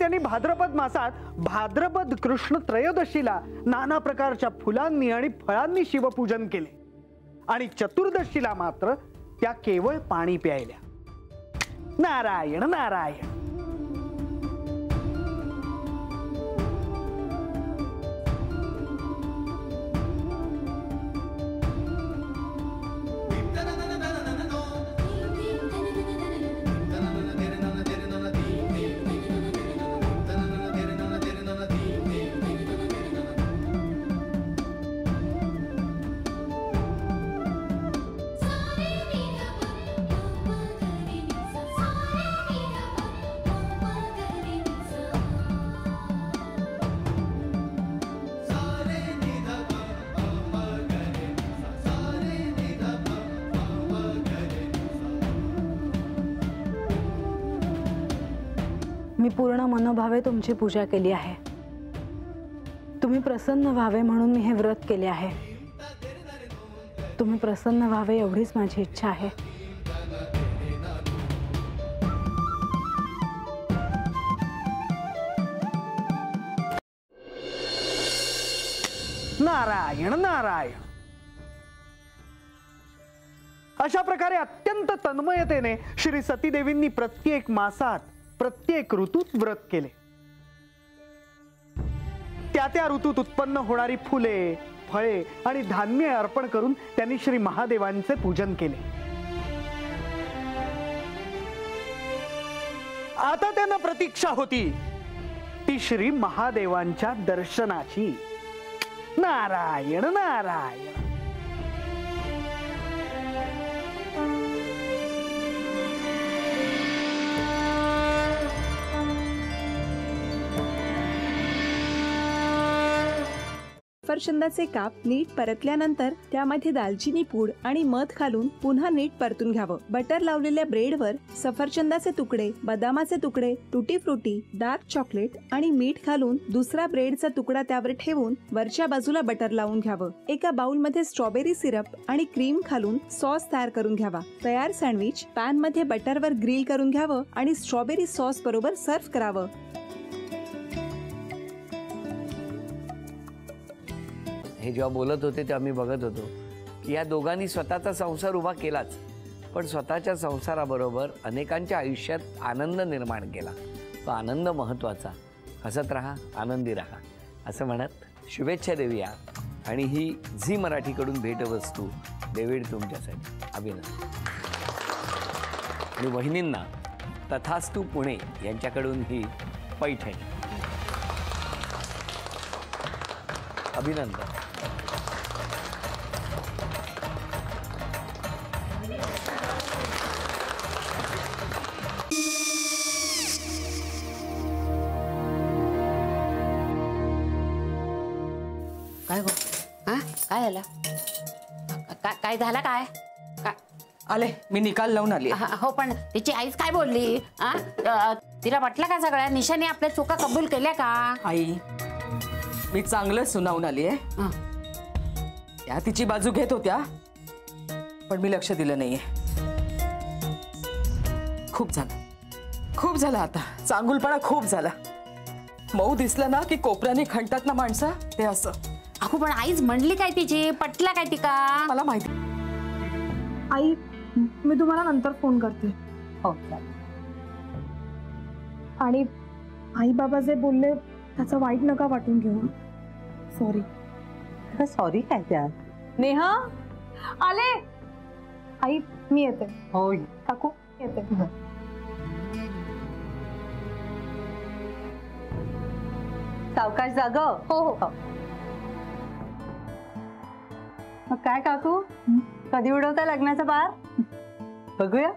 त्यांनी भाद्रपद मासात भाद्रपद कृष्ण त्रयोदशीला नाना प्रकारच्या फुलांनी आणि फळांनी शिवपूजन केले आणि चतुर्दशीला मात्र त्या केवळ पाणी प्यायल्या। नारायण नारायण। मी पूर्ण मनोभावे तुमची पूजा केली आहे। तुम्ही प्रसन्न व्हावे म्हणून मी हे व्रत केले आहे। तुम्ही प्रसन्न व्हावे एवढीच माझी इच्छा आहे। नारायण नारायण। अशा प्रकारे अत्यंत तन्मयतेने श्री सतीदेवींनी प्रत्येक मासात प्रत्येक ऋतूत व्रत केले। त्या ऋतूत उत्पन्न होणारी फुले, फळे आणि धान्य अर्पण करून त्यांनी श्री महादेवांचे पूजन केले। आता त्यांना प्रतीक्षा होती ती श्री महादेवांच्या दर्शनाची। नारायण नारायण। सफरचंदाचे काप नीट परतल्यानंतर त्यामध्ये दालचिनी पूड आणि मध घालून पुन्हा नीट परतून घ्यावं। बटर लावलेल्या ब्रेडवर सफरचंदाचे तुकडे, बदामाचे तुकडे, टुटी फ्रुटी, डार्क चॉकलेट आणि मीठ घालून दुसरा ब्रेडचा तुकडा त्यावर ठेवून वरच्या बाजूला बटर लावून घ्यावं। एका बाउलमध्ये स्ट्रॉबेरी सिरप आणि क्रीम घालून सॉस तयार करून घ्यावा। तयार सँडविच पॅन मध्ये बटरवर ग्रिल करून घ्यावं आणि स्ट्रॉबेरी सॉस बरोबर सर्व्ह करावं। हे जेव्हा बोलत होते तेव्हा मी बघत होतो की या दोघांनी स्वतःचा संसार उभा केलाच, पण स्वतःच्या संसाराबरोबर अनेकांच्या आयुष्यात आनंद निर्माण केला। तो आनंद महत्त्वाचा। हसत राहा, आनंदी राहा असं म्हणत शुभेच्छा देऊया। आणि ही झी मराठीकडून भेटवस्तू डेव्हिड तुमच्यासाठी। अभिनंदन। आणि वहिनींना तथास्तु पुणे यांच्याकडून ही पैठणी। अभिनंदन। काय गो? हा काय झालं? काय झालं? काय आले मी निकाल लावून आली। हो पण तिची आईच काय बोलली? तिला वाटलं का सगळ्या निशाने आपल्या चुका कबूल केल्या का? आई मी चांगलं सुनावून आली आहे। त्या तिची बाजू घेत होत्या पण मी लक्ष दिलं नाहीये। खूप झालं आता। चांगुलपणा खूप झाला। मऊ दिसलं ना की कोपऱ्याने खणतात ना माणसं, ते असं। अगो पण आईच म्हणली काय तिची? पटला काय तिका? मला माहिती। आई मी तुम्हाला नंतर फोन करते। हो आणि आई बाबा जे बोलले त्याचं वाईट नका वाटून घेऊ। सॉरी। सॉरी काय त्यात? नेहा आले। आई मी येते। हो काकू येते। सावकाश जाग। हो हो। मग काय काकू, कधी उडवता लग्नाचा बार? बघूया।